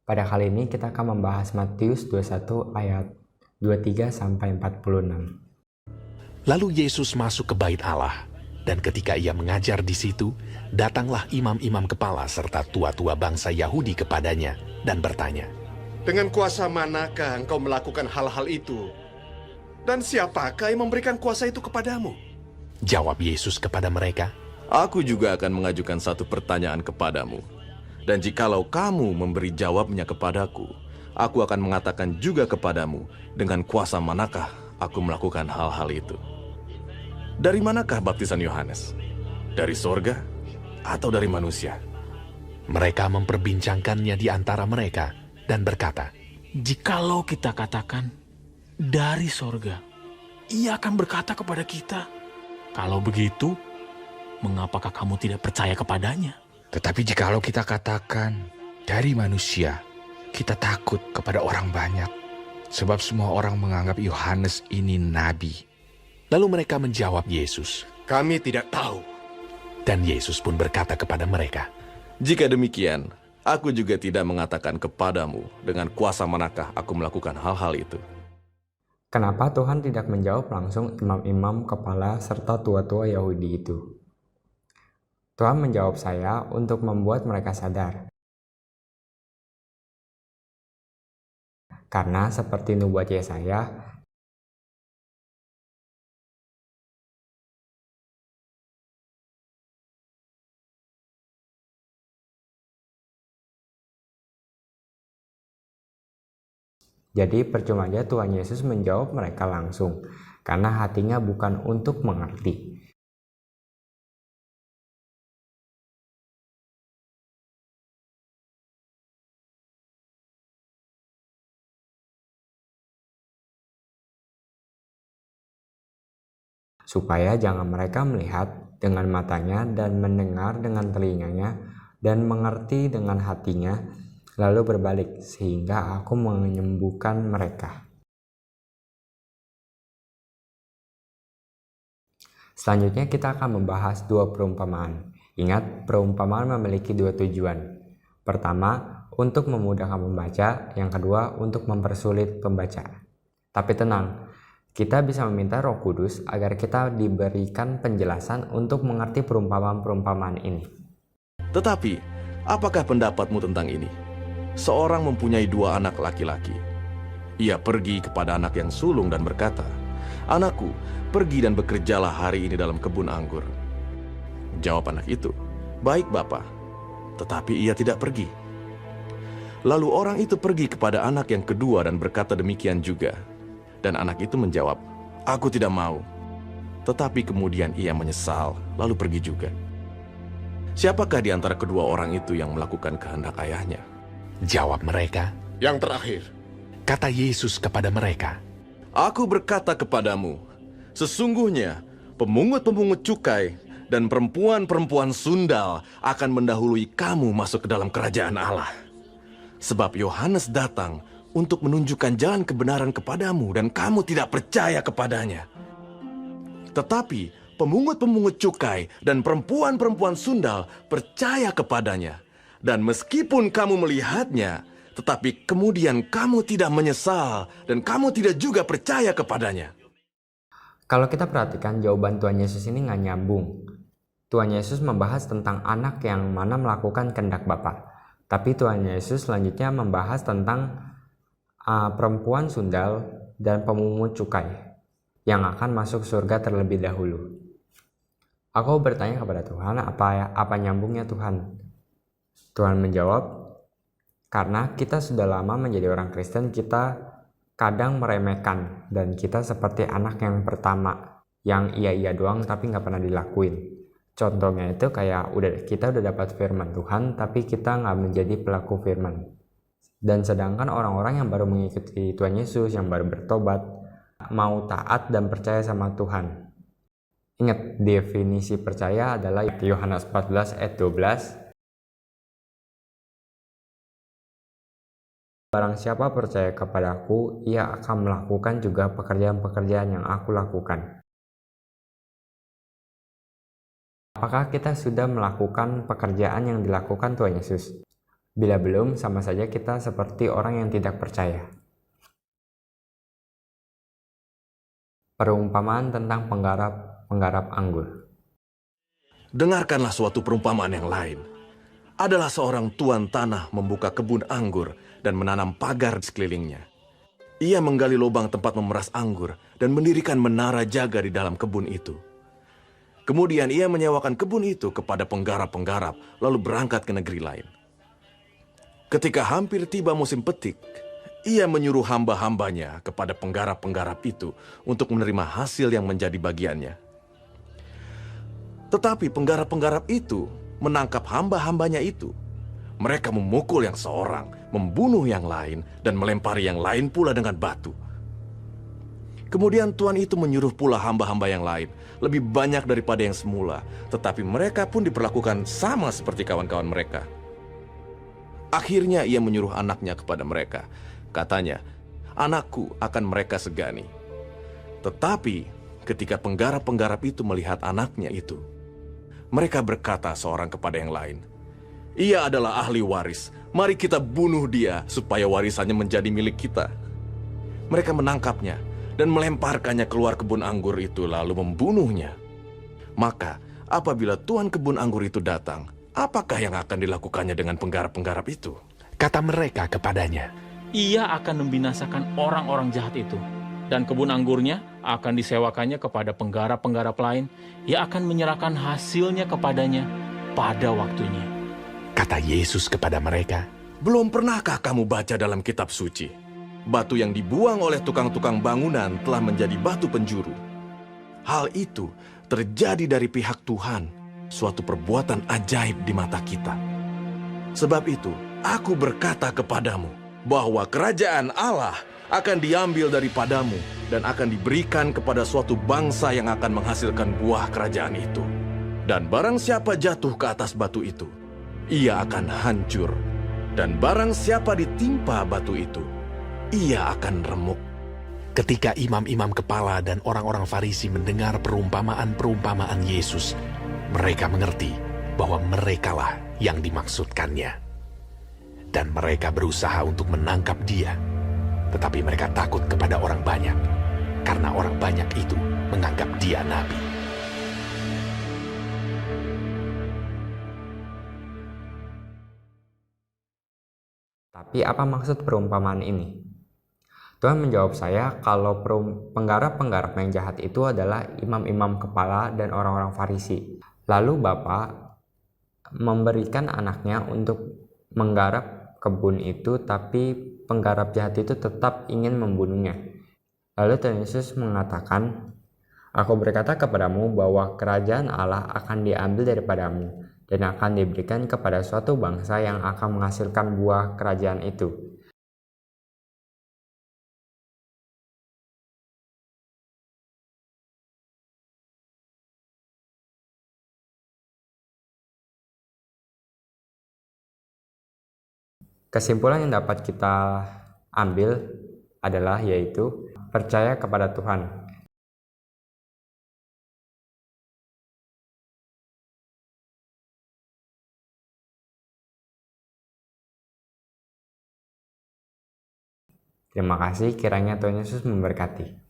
Pada kali ini kita akan membahas Matius 21 ayat 23-46. Lalu Yesus masuk ke bait Allah, dan ketika ia mengajar di situ, datanglah imam-imam kepala serta tua-tua bangsa Yahudi kepadanya dan bertanya, "Dengan kuasa manakah engkau melakukan hal-hal itu? Dan siapakah yang memberikan kuasa itu kepadamu?" Jawab Yesus kepada mereka, Aku juga akan mengajukan satu pertanyaan kepadamu. Dan jikalau kamu memberi jawabnya kepadaku, aku akan mengatakan juga kepadamu dengan kuasa manakah aku melakukan hal-hal itu. Dari manakah baptisan Yohanes? Dari sorga atau dari manusia? Mereka memperbincangkannya di antara mereka dan berkata, Jikalau kita katakan dari sorga, ia akan berkata kepada kita, kalau begitu, mengapakah kamu tidak percaya kepadanya? Tetapi jikalau kita katakan dari manusia, kita takut kepada orang banyak, sebab semua orang menganggap Yohanes ini nabi. Lalu mereka menjawab Yesus, "Kami tidak tahu." dan Yesus pun berkata kepada mereka, Jika demikian, aku juga tidak mengatakan kepadamu dengan kuasa manakah aku melakukan hal-hal itu. Kenapa Tuhan tidak menjawab langsung imam-imam kepala serta tua-tua Yahudi itu? Tuhan menjawab saya untuk membuat mereka sadar. Karena seperti nubuat Yesaya, jadi percuma aja Tuhan Yesus menjawab mereka langsung, karena hatinya bukan untuk mengerti. Supaya jangan mereka melihat dengan matanya dan mendengar dengan telinganya dan mengerti dengan hatinya, lalu berbalik sehingga aku menyembuhkan mereka. Selanjutnya kita akan membahas dua perumpamaan. Ingat, perumpamaan memiliki dua tujuan. Pertama, untuk memudahkan pembaca, yang kedua, untuk mempersulit pembaca. Tapi tenang, kita bisa meminta Roh Kudus agar kita diberikan penjelasan untuk mengerti perumpamaan-perumpamaan ini. Tetapi, apakah pendapatmu tentang ini? Seorang mempunyai 2 anak laki-laki. Ia pergi kepada anak yang sulung dan berkata, "Anakku, pergi dan bekerjalah hari ini dalam kebun anggur." Jawab anak itu, "Baik, Bapa." Tetapi ia tidak pergi. Lalu orang itu pergi kepada anak yang kedua dan berkata demikian juga. Dan anak itu menjawab, "Aku tidak mau." Tetapi kemudian ia menyesal, lalu pergi juga. Siapakah di antara kedua orang itu yang melakukan kehendak ayahnya? jawab mereka, Yang terakhir. kata Yesus kepada mereka, Aku berkata kepadamu, sesungguhnya pemungut-pemungut cukai dan perempuan-perempuan sundal akan mendahului kamu masuk ke dalam kerajaan Allah. Sebab Yohanes datang untuk menunjukkan jalan kebenaran kepadamu dan kamu tidak percaya kepadanya. Tetapi pemungut-pemungut cukai dan perempuan-perempuan sundal percaya kepadanya. Dan meskipun kamu melihatnya, tetapi kemudian kamu tidak menyesal dan kamu tidak juga percaya kepadanya. Kalau kita perhatikan jawaban Tuhan Yesus ini nggak nyambung. Tuhan Yesus membahas tentang anak yang mana melakukan kehendak Bapa. Tapi Tuhan Yesus selanjutnya membahas tentang perempuan sundal dan pemungut cukai yang akan masuk surga terlebih dahulu. Aku bertanya kepada Tuhan, apa nyambungnya Tuhan? Tuhan menjawab, karena kita sudah lama menjadi orang Kristen, kita kadang meremehkan dan kita seperti anak yang pertama yang iya doang tapi nggak pernah dilakuin. Contohnya itu kayak kita udah dapat firman Tuhan tapi kita nggak menjadi pelaku firman. Dan sedangkan orang-orang yang baru mengikuti Tuhan Yesus, yang baru bertobat, mau taat dan percaya sama Tuhan. Ingat, definisi percaya adalah Yohanes 14 ayat 12. Barang siapa percaya kepadaku, ia akan melakukan juga pekerjaan-pekerjaan yang aku lakukan. Apakah kita sudah melakukan pekerjaan yang dilakukan Tuhan Yesus? Bila belum, sama saja kita seperti orang yang tidak percaya. Perumpamaan tentang penggarap anggur. Dengarkanlah suatu perumpamaan yang lain. Adalah seorang tuan tanah membuka kebun anggur dan menanam pagar di sekelilingnya. Ia menggali lubang tempat memeras anggur dan mendirikan menara jaga di dalam kebun itu. Kemudian ia menyewakan kebun itu kepada penggarap-penggarap, lalu berangkat ke negeri lain. Ketika hampir tiba musim petik, ia menyuruh hamba-hambanya kepada penggarap-penggarap itu untuk menerima hasil yang menjadi bagiannya. Tetapi penggarap-penggarap itu menangkap hamba-hambanya itu. Mereka memukul yang seorang, membunuh yang lain, dan melempari yang lain pula dengan batu. Kemudian tuan itu menyuruh pula hamba-hamba yang lain, lebih banyak daripada yang semula, tetapi mereka pun diperlakukan sama seperti kawan-kawan mereka. Akhirnya ia menyuruh anaknya kepada mereka. Katanya, "Anakku akan mereka segani." Tetapi ketika penggarap-penggarap itu melihat anaknya itu, mereka berkata seorang kepada yang lain, "Ia adalah ahli waris. Mari kita bunuh dia supaya warisannya menjadi milik kita." Mereka menangkapnya dan melemparkannya keluar kebun anggur itu lalu membunuhnya. Maka apabila tuan kebun anggur itu datang, apakah yang akan dilakukannya dengan penggarap-penggarap itu? Kata mereka kepadanya, Ia akan membinasakan orang-orang jahat itu, dan kebun anggurnya akan disewakannya kepada penggarap-penggarap lain. Ia akan menyerahkan hasilnya kepadanya pada waktunya. kata Yesus kepada mereka, Belum pernahkah kamu baca dalam kitab suci? Batu yang dibuang oleh tukang-tukang bangunan telah menjadi batu penjuru. Hal itu terjadi dari pihak Tuhan, suatu perbuatan ajaib di mata kita. Sebab itu, aku berkata kepadamu bahwa kerajaan Allah akan diambil daripadamu dan akan diberikan kepada suatu bangsa yang akan menghasilkan buah kerajaan itu. Dan barang siapa jatuh ke atas batu itu, ia akan hancur. Dan barang siapa ditimpa batu itu, ia akan remuk. ketika imam-imam kepala dan orang-orang Farisi mendengar perumpamaan-perumpamaan Yesus, mereka mengerti bahwa merekalah yang dimaksudkannya. Dan mereka berusaha untuk menangkap dia. Tetapi mereka takut kepada orang banyak, karena orang banyak itu menganggap dia nabi. Tapi apa maksud perumpamaan ini? Tuhan menjawab saya kalau penggarap-penggarap yang jahat itu adalah imam-imam kepala dan orang-orang Farisi. Lalu Bapa memberikan anaknya untuk menggarap kebun itu, tapi penggarap jahat itu tetap ingin membunuhnya. Lalu Tuhan Yesus mengatakan, "Aku berkata kepadamu bahwa kerajaan Allah akan diambil daripadamu dan akan diberikan kepada suatu bangsa yang akan menghasilkan buah kerajaan itu." Kesimpulan yang dapat kita ambil adalah yaitu percaya kepada Tuhan. Terima kasih, kiranya Tuhan Yesus memberkati.